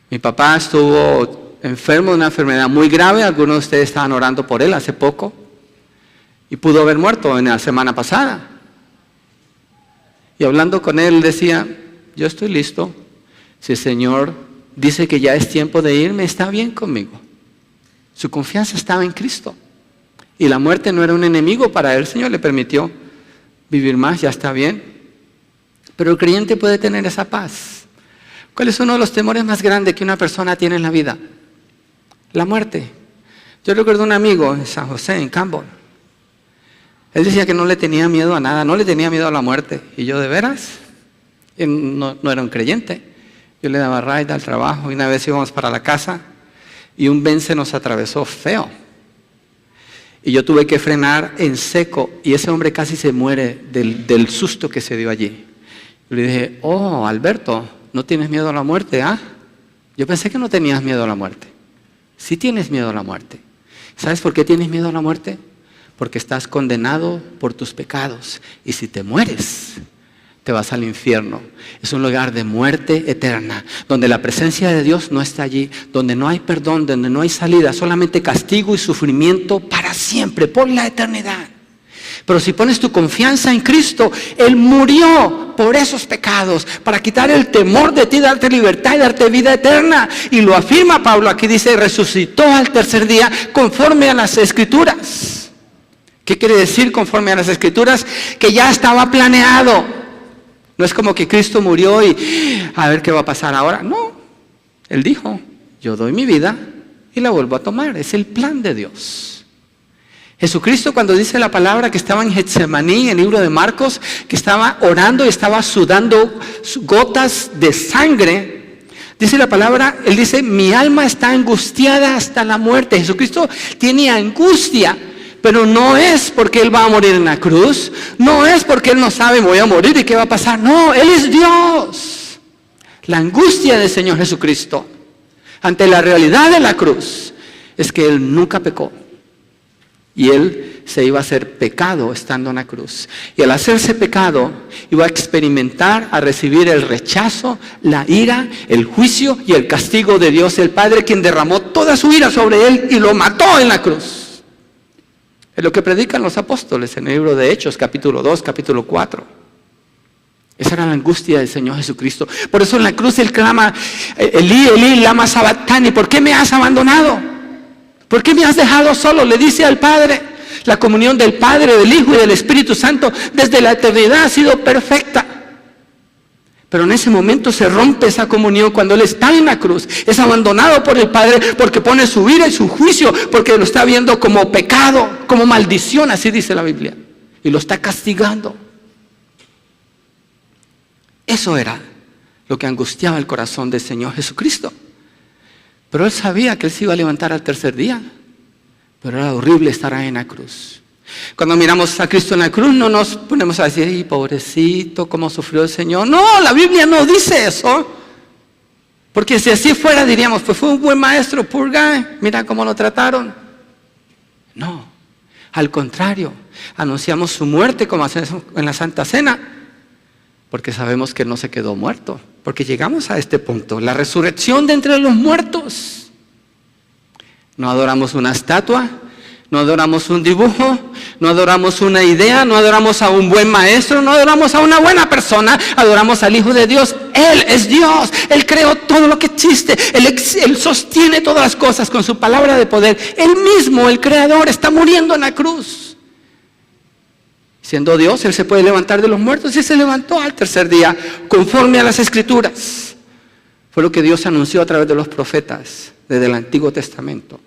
S1: Mi papá estuvo enfermo de una enfermedad muy grave, algunos de ustedes estaban orando por él hace poco y pudo haber muerto en la semana pasada. Y hablando con él decía, yo estoy listo, si el Señor dice que ya es tiempo de irme, está bien conmigo. Su confianza estaba en Cristo. Y la muerte no era un enemigo para él. El Señor le permitió vivir más, ya está bien. Pero el creyente puede tener esa paz. ¿Cuál es uno de los temores más grandes que una persona tiene en la vida? La muerte. Yo recuerdo un amigo en San José, en Campbell. Él decía que no le tenía miedo a nada, no le tenía miedo a la muerte. Y yo, ¿de veras? No era un creyente. Yo le daba ride al trabajo y una vez íbamos para la casa y un Ben se nos atravesó feo. Y yo tuve que frenar en seco y ese hombre casi se muere del susto que se dio allí. Yo le dije, oh, Alberto, ¿no tienes miedo a la muerte? ¿Ah? Yo pensé que no tenías miedo a la muerte. Sí tienes miedo a la muerte. ¿Sabes por qué tienes miedo a la muerte? Porque estás condenado por tus pecados. Y si te mueres, te vas al infierno. Es un lugar de muerte eterna, donde la presencia de Dios no está allí, donde no hay perdón, donde no hay salida, solamente castigo y sufrimiento para siempre, por la eternidad. Pero si pones tu confianza en Cristo, Él murió por esos pecados, para quitar el temor de ti, darte libertad y darte vida eterna. Y lo afirma Pablo, aquí dice, resucitó al tercer día conforme a las Escrituras. ¿Qué quiere decir conforme a las Escrituras? Que ya estaba planeado. No es como que Cristo murió y a ver qué va a pasar ahora. No, Él dijo, yo doy mi vida y la vuelvo a tomar. Es el plan de Dios. Jesucristo cuando dice la palabra que estaba en Getsemaní, en el libro de Marcos, que estaba orando y estaba sudando gotas de sangre, dice la palabra, Él dice, mi alma está angustiada hasta la muerte. Jesucristo tiene angustia. Pero no es porque Él va a morir en la cruz, no es porque Él no sabe voy a morir y qué va a pasar, no, Él es Dios. La angustia del Señor Jesucristo ante la realidad de la cruz es que Él nunca pecó y Él se iba a hacer pecado estando en la cruz. Y al hacerse pecado iba a experimentar, a recibir el rechazo, la ira, el juicio y el castigo de Dios el Padre, quien derramó toda su ira sobre Él y lo mató en la cruz. Es lo que predican los apóstoles en el libro de Hechos, capítulo 2, capítulo 4. Esa era la angustia del Señor Jesucristo. Por eso en la cruz Él clama, Elí, Elí, lama sabactani, ¿por qué me has abandonado? ¿Por qué me has dejado solo? Le dice al Padre. La comunión del Padre, del Hijo y del Espíritu Santo desde la eternidad ha sido perfecta. Pero en ese momento se rompe esa comunión cuando Él está en la cruz. Es abandonado por el Padre porque pone su ira y su juicio, porque lo está viendo como pecado, como maldición, así dice la Biblia. Y lo está castigando. Eso era lo que angustiaba el corazón del Señor Jesucristo. Pero Él sabía que Él se iba a levantar al tercer día. pero era horrible estar ahí en la cruz. Cuando miramos a Cristo en la cruz, no nos ponemos a decir, ¡ay, pobrecito, cómo sufrió el Señor! No, la Biblia no dice eso. Porque si así fuera, diríamos, pues fue un buen maestro, poor guy, mira cómo lo trataron. No, al contrario, anunciamos su muerte como hacemos en la Santa Cena, porque sabemos que no se quedó muerto, porque llegamos a este punto, la resurrección de entre los muertos. No adoramos una estatua, no adoramos un dibujo, no adoramos una idea, no adoramos a un buen maestro, no adoramos a una buena persona, adoramos al Hijo de Dios. Él es Dios, Él creó todo lo que existe, Él sostiene todas las cosas con su palabra de poder. Él mismo, el Creador, está muriendo en la cruz. Siendo Dios, Él se puede levantar de los muertos y se levantó al tercer día, conforme a las Escrituras. Fue lo que Dios anunció a través de los profetas desde el Antiguo Testamento.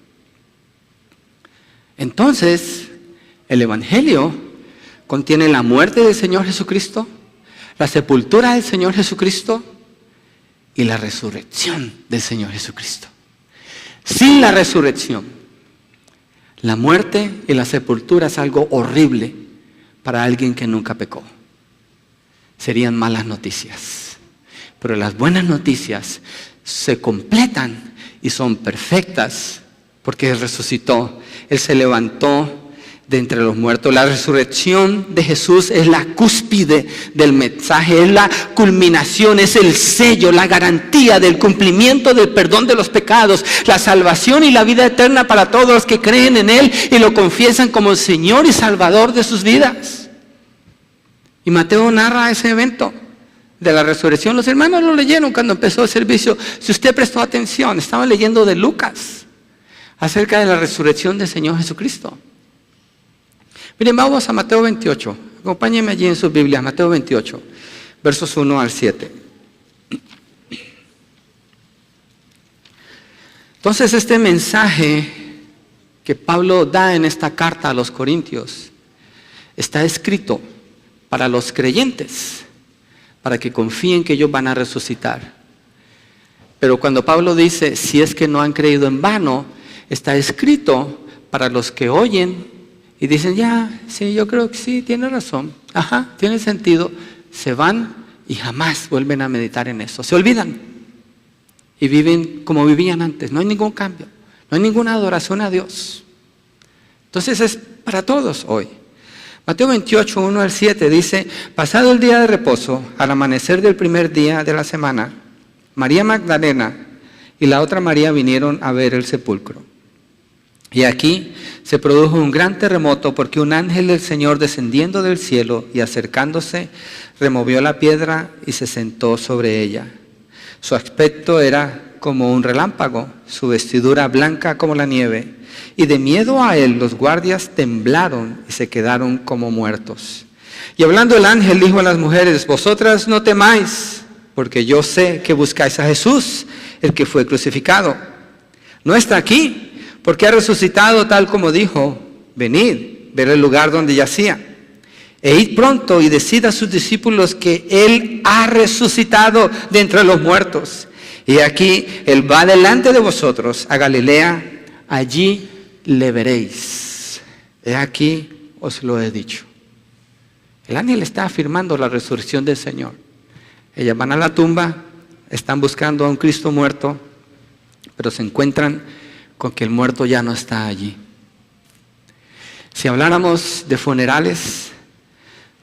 S1: Entonces, el Evangelio contiene la muerte del Señor Jesucristo, la sepultura del Señor Jesucristo y la resurrección del Señor Jesucristo. Sin la resurrección, la muerte y la sepultura es algo horrible para alguien que nunca pecó. Serían malas noticias. Pero las buenas noticias se completan y son perfectas porque Él resucitó. Él se levantó de entre los muertos. La resurrección de Jesús es la cúspide del mensaje, es la culminación, es el sello, la garantía del cumplimiento del perdón de los pecados, la salvación y la vida eterna para todos los que creen en Él y lo confiesan como el Señor y Salvador de sus vidas. Y Mateo narra ese evento de la resurrección. Los hermanos lo leyeron cuando empezó el servicio. Si usted prestó atención, estaban leyendo de Lucas acerca de la resurrección del Señor Jesucristo. Miren, vamos a Mateo 28. Acompáñenme allí en sus Biblias, Mateo 28, versos 1 al 7. Entonces, este mensaje que Pablo da en esta carta a los Corintios está escrito para los creyentes, para que confíen que ellos van a resucitar. Pero cuando Pablo dice, si es que no han creído en vano, está escrito para los que oyen y dicen, ya, sí, yo creo que sí, tiene razón. Ajá, tiene sentido. Se van y jamás vuelven a meditar en eso. Se olvidan y viven como vivían antes. No hay ningún cambio, no hay ninguna adoración a Dios. Entonces es para todos hoy. Mateo 28, 1 al 7 dice, pasado el día de reposo, al amanecer del primer día de la semana, María Magdalena y la otra María vinieron a ver el sepulcro. Y aquí se produjo un gran terremoto porque un ángel del Señor descendiendo del cielo y acercándose, removió la piedra y se sentó sobre ella. Su aspecto era como un relámpago, su vestidura blanca como la nieve, y de miedo a él los guardias temblaron y se quedaron como muertos. Y hablando el ángel dijo a las mujeres, vosotras no temáis, porque yo sé que buscáis a Jesús, el que fue crucificado. No está aquí, porque ha resucitado tal como dijo. Venid, ver el lugar donde yacía. E id pronto y decid a sus discípulos que Él ha resucitado de entre los muertos. Y aquí Él va delante de vosotros a Galilea, allí le veréis. He aquí os lo he dicho. El ángel está afirmando la resurrección del Señor. Ellas van a la tumba, están buscando a un Cristo muerto, pero se encuentran con que el muerto ya no está allí. Si habláramos de funerales,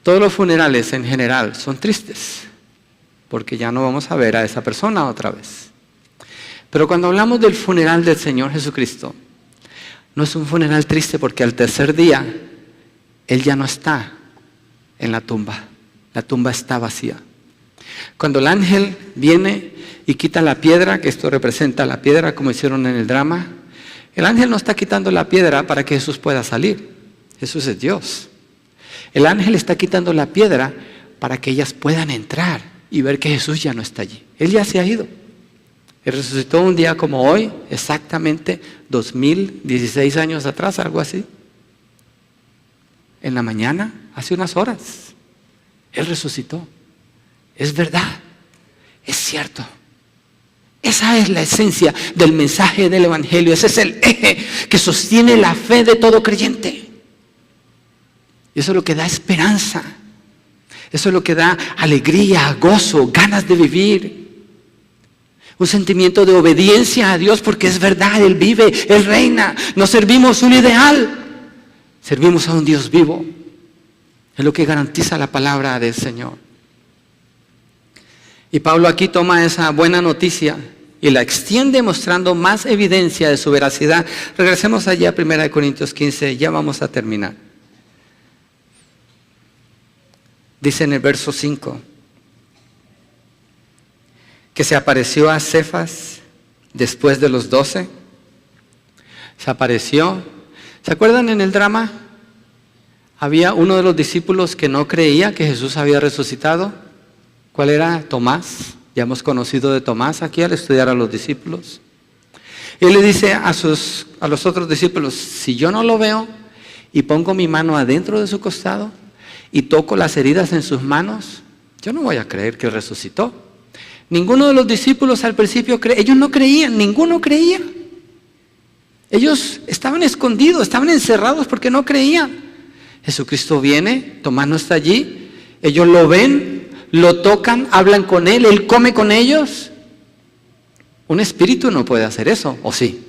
S1: todos los funerales en general son tristes, porque ya no vamos a ver a esa persona otra vez. Pero cuando hablamos del funeral del Señor Jesucristo, no es un funeral triste porque al tercer día Él ya no está en la tumba está vacía. Cuando el ángel viene y quita la piedra, que esto representa la piedra como hicieron en el drama, el ángel no está quitando la piedra para que Jesús pueda salir. Jesús es Dios. El ángel está quitando la piedra para que ellas puedan entrar y ver que Jesús ya no está allí. Él ya se ha ido. Él resucitó un día como hoy, exactamente 2016 años atrás, algo así. En la mañana, hace unas horas. Él resucitó. Es verdad. Es cierto. Esa es la esencia del mensaje del Evangelio. Ese es el eje que sostiene la fe de todo creyente. Y eso es lo que da esperanza. Eso es lo que da alegría, gozo, ganas de vivir. Un sentimiento de obediencia a Dios porque es verdad, Él vive, Él reina. No servimos un ideal, servimos a un Dios vivo. Es lo que garantiza la palabra del Señor. Y Pablo aquí toma esa buena noticia y la extiende mostrando más evidencia de su veracidad. Regresemos allá a 1 Corintios 15, ya vamos a terminar. Dice en el verso 5 que se apareció a Cefas después de los 12. Se apareció. ¿Se acuerdan en el drama? Había uno de los discípulos que no creía que Jesús había resucitado. ¿Cuál era? Tomás. Ya hemos conocido de Tomás aquí al estudiar a los discípulos. Y él le dice a los otros discípulos, si yo no lo veo y pongo mi mano adentro de su costado y toco las heridas en sus manos, yo no voy a creer que Él resucitó. Ninguno de los discípulos al principio ellos no creían, ninguno creía. Ellos estaban escondidos, estaban encerrados porque no creían. Jesucristo viene, Tomás no está allí, ellos lo ven, lo tocan, hablan con Él, Él come con ellos. Un espíritu no puede hacer eso, ¿o sí?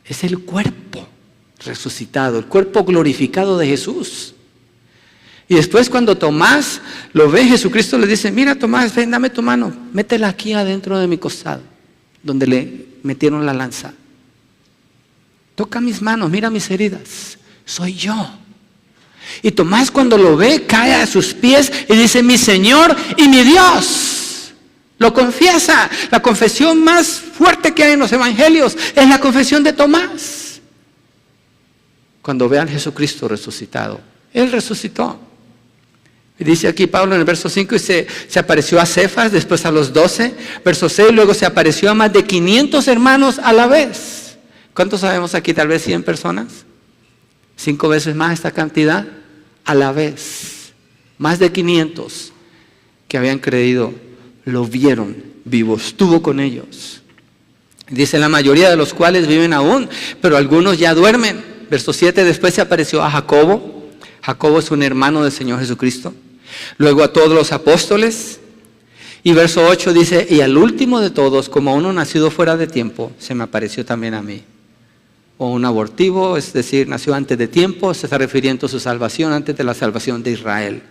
S1: Es el cuerpo resucitado, el cuerpo glorificado de Jesús. Y después cuando Tomás lo ve, Jesucristo le dice, mira Tomás, ven, dame tu mano, métela aquí adentro de mi costado, donde le metieron la lanza. Toca mis manos, mira mis heridas, soy yo. Y Tomás cuando lo ve, cae a sus pies y dice, mi Señor y mi Dios. Lo confiesa. La confesión más fuerte que hay en los evangelios es la confesión de Tomás. Cuando ve a Jesucristo resucitado, Él resucitó. Y dice aquí Pablo en el verso 5, se apareció a Cefas, después a los 12, verso 6, luego se apareció a más de 500 hermanos a la vez. ¿Cuántos sabemos aquí? Tal vez 100 personas. 5 veces más esta cantidad a la vez. Más de 500 que habían creído, lo vieron vivo, estuvo con ellos. Dice, la mayoría de los cuales viven aún, pero algunos ya duermen. Verso 7, después se apareció a Jacobo. Jacobo es un hermano del Señor Jesucristo. Luego a todos los apóstoles. Y verso 8 dice, y al último de todos, como uno nacido fuera de tiempo, se me apareció también a mí. O un abortivo, es decir, nació antes de tiempo, se está refiriendo a su salvación antes de la salvación de Israel.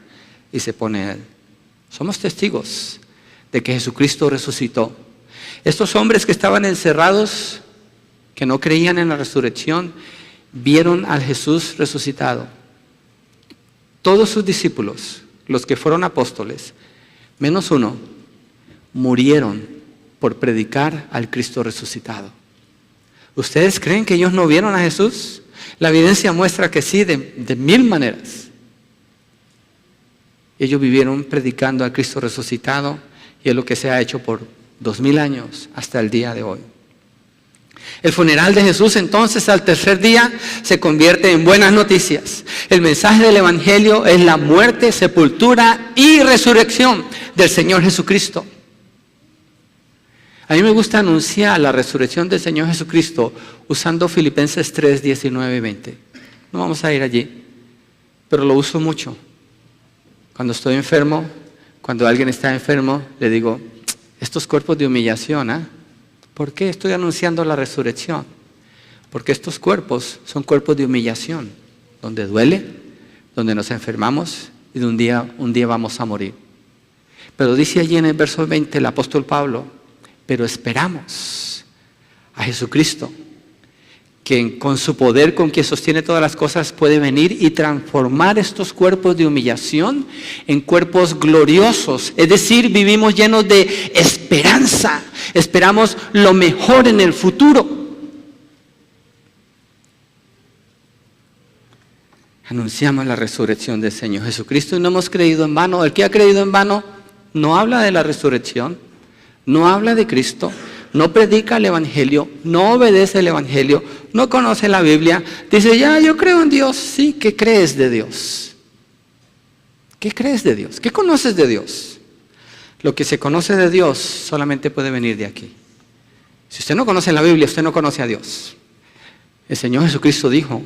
S1: Y se pone él. Somos testigos de que Jesucristo resucitó. Estos hombres que estaban encerrados, que no creían en la resurrección, vieron al Jesús resucitado. Todos sus discípulos, los que fueron apóstoles, menos uno, murieron por predicar al Cristo resucitado. ¿Ustedes creen que ellos no vieron a Jesús? La evidencia muestra que sí, de 1000 maneras. Ellos vivieron predicando al Cristo resucitado y es lo que se ha hecho por 2000 años hasta el día de hoy. El funeral de Jesús entonces al tercer día se convierte en buenas noticias. El mensaje del Evangelio es la muerte, sepultura y resurrección del Señor Jesucristo. A mí me gusta anunciar la resurrección del Señor Jesucristo usando Filipenses 3, 19 y 20. No vamos a ir allí, pero lo uso mucho. Cuando estoy enfermo, cuando alguien está enfermo, le digo, estos cuerpos de humillación, ¿por qué estoy anunciando la resurrección? Porque estos cuerpos son cuerpos de humillación, donde duele, donde nos enfermamos y de un día vamos a morir. Pero dice allí en el verso 20 el apóstol Pablo, pero esperamos a Jesucristo, que con su poder, con quien sostiene todas las cosas, puede venir y transformar estos cuerpos de humillación en cuerpos gloriosos. Es decir, vivimos llenos de esperanza. Esperamos lo mejor en el futuro. Anunciamos la resurrección del Señor Jesucristo y no hemos creído en vano. El que ha creído en vano no habla de la resurrección, no habla de Cristo, no predica el Evangelio, no obedece el Evangelio, no conoce la Biblia. Dice, ya, yo creo en Dios. Sí, ¿qué crees de Dios? ¿Qué crees de Dios? ¿Qué conoces de Dios? Lo que se conoce de Dios solamente puede venir de aquí. Si usted no conoce la Biblia, usted no conoce a Dios. El Señor Jesucristo dijo,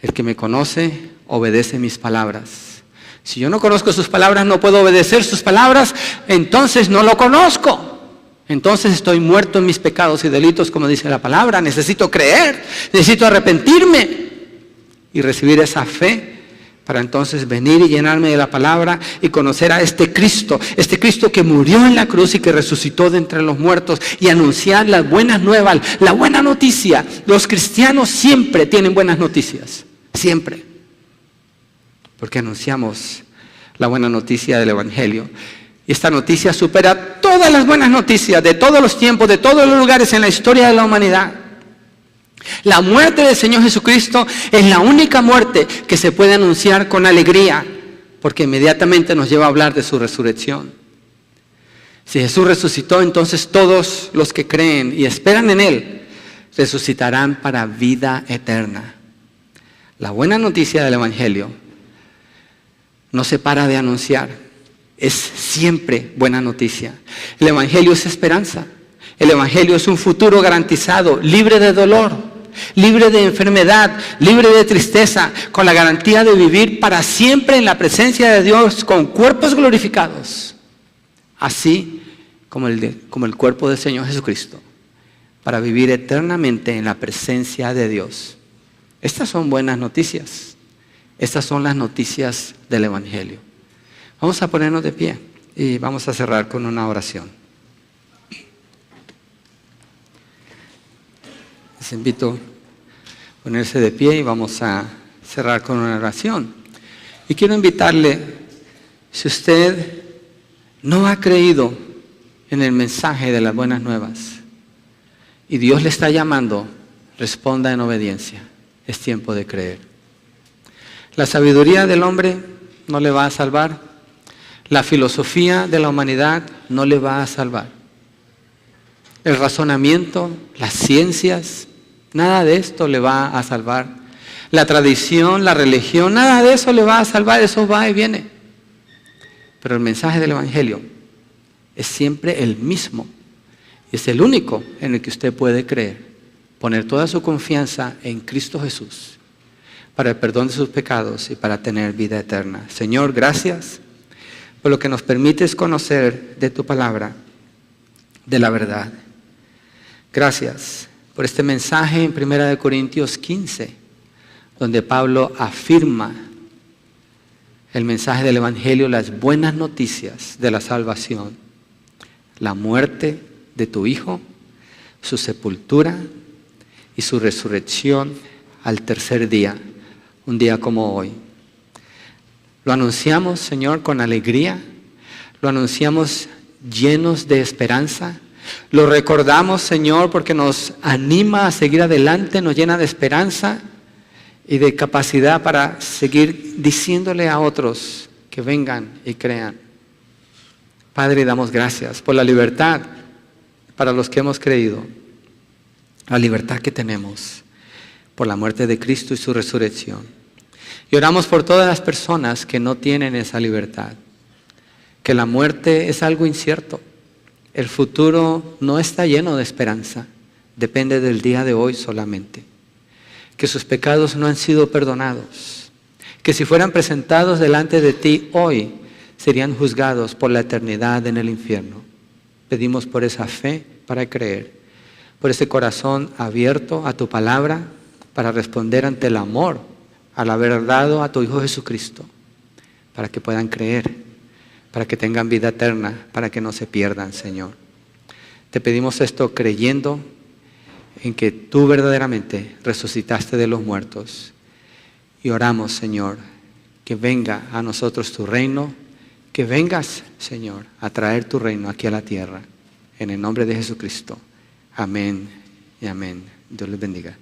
S1: el que me conoce, obedece mis palabras. Si yo no conozco sus palabras, no puedo obedecer sus palabras, entonces no lo conozco. Entonces estoy muerto en mis pecados y delitos, como dice la palabra. Necesito creer, necesito arrepentirme y recibir esa fe para entonces venir y llenarme de la palabra y conocer a este Cristo que murió en la cruz y que resucitó de entre los muertos, y anunciar las buenas nuevas, la buena noticia. Los cristianos siempre tienen buenas noticias, siempre, porque anunciamos la buena noticia del Evangelio. Y esta noticia supera todas las buenas noticias de todos los tiempos, de todos los lugares en la historia de la humanidad. La muerte del Señor Jesucristo es la única muerte que se puede anunciar con alegría, porque inmediatamente nos lleva a hablar de su resurrección. Si Jesús resucitó, entonces todos los que creen y esperan en Él resucitarán para vida eterna. La buena noticia del Evangelio no se para de anunciar, es siempre buena noticia. El Evangelio es esperanza, el Evangelio es un futuro garantizado, libre de dolor, libre de enfermedad, libre de tristeza, con la garantía de vivir para siempre en la presencia de Dios con cuerpos glorificados, así como el cuerpo del Señor Jesucristo, para vivir eternamente en la presencia de Dios. Estas son buenas noticias. Estas son las noticias del Evangelio. Vamos a ponernos de pie y vamos a cerrar con una oración. Les invito a ponerse de pie y vamos a cerrar con una oración. Y quiero invitarle, si usted no ha creído en el mensaje de las buenas nuevas y Dios le está llamando, responda en obediencia. Es tiempo de creer. La sabiduría del hombre no le va a salvar. La filosofía de la humanidad no le va a salvar. El razonamiento, las ciencias, nada de esto le va a salvar. La tradición, la religión, nada de eso le va a salvar. Eso va y viene. Pero el mensaje del Evangelio es siempre el mismo. Y es el único en el que usted puede creer. Poner toda su confianza en Cristo Jesús para el perdón de sus pecados y para tener vida eterna. Señor, gracias por lo que nos permites conocer de tu palabra, de la verdad. Gracias por este mensaje en 1 Corintios 15, donde Pablo afirma el mensaje del Evangelio, las buenas noticias de la salvación, la muerte de tu Hijo, su sepultura y su resurrección al tercer día, un día como hoy. Lo anunciamos, Señor, con alegría, lo anunciamos llenos de esperanza, lo recordamos, Señor, porque nos anima a seguir adelante, nos llena de esperanza y de capacidad para seguir diciéndole a otros que vengan y crean. Padre, damos gracias por la libertad para los que hemos creído, la libertad que tenemos por la muerte de Cristo y su resurrección. Y oramos por todas las personas que no tienen esa libertad, que la muerte es algo incierto. El futuro no está lleno de esperanza, depende del día de hoy solamente. Que sus pecados no han sido perdonados, que si fueran presentados delante de ti hoy, serían juzgados por la eternidad en el infierno. Pedimos por esa fe para creer, por ese corazón abierto a tu palabra, para responder ante el amor al haber dado a tu Hijo Jesucristo, para que puedan creer, para que tengan vida eterna, para que no se pierdan, Señor. Te pedimos esto creyendo en que tú verdaderamente resucitaste de los muertos. Y oramos, Señor, que venga a nosotros tu reino, que vengas, Señor, a traer tu reino aquí a la tierra. En el nombre de Jesucristo. Amén y amén. Dios les bendiga.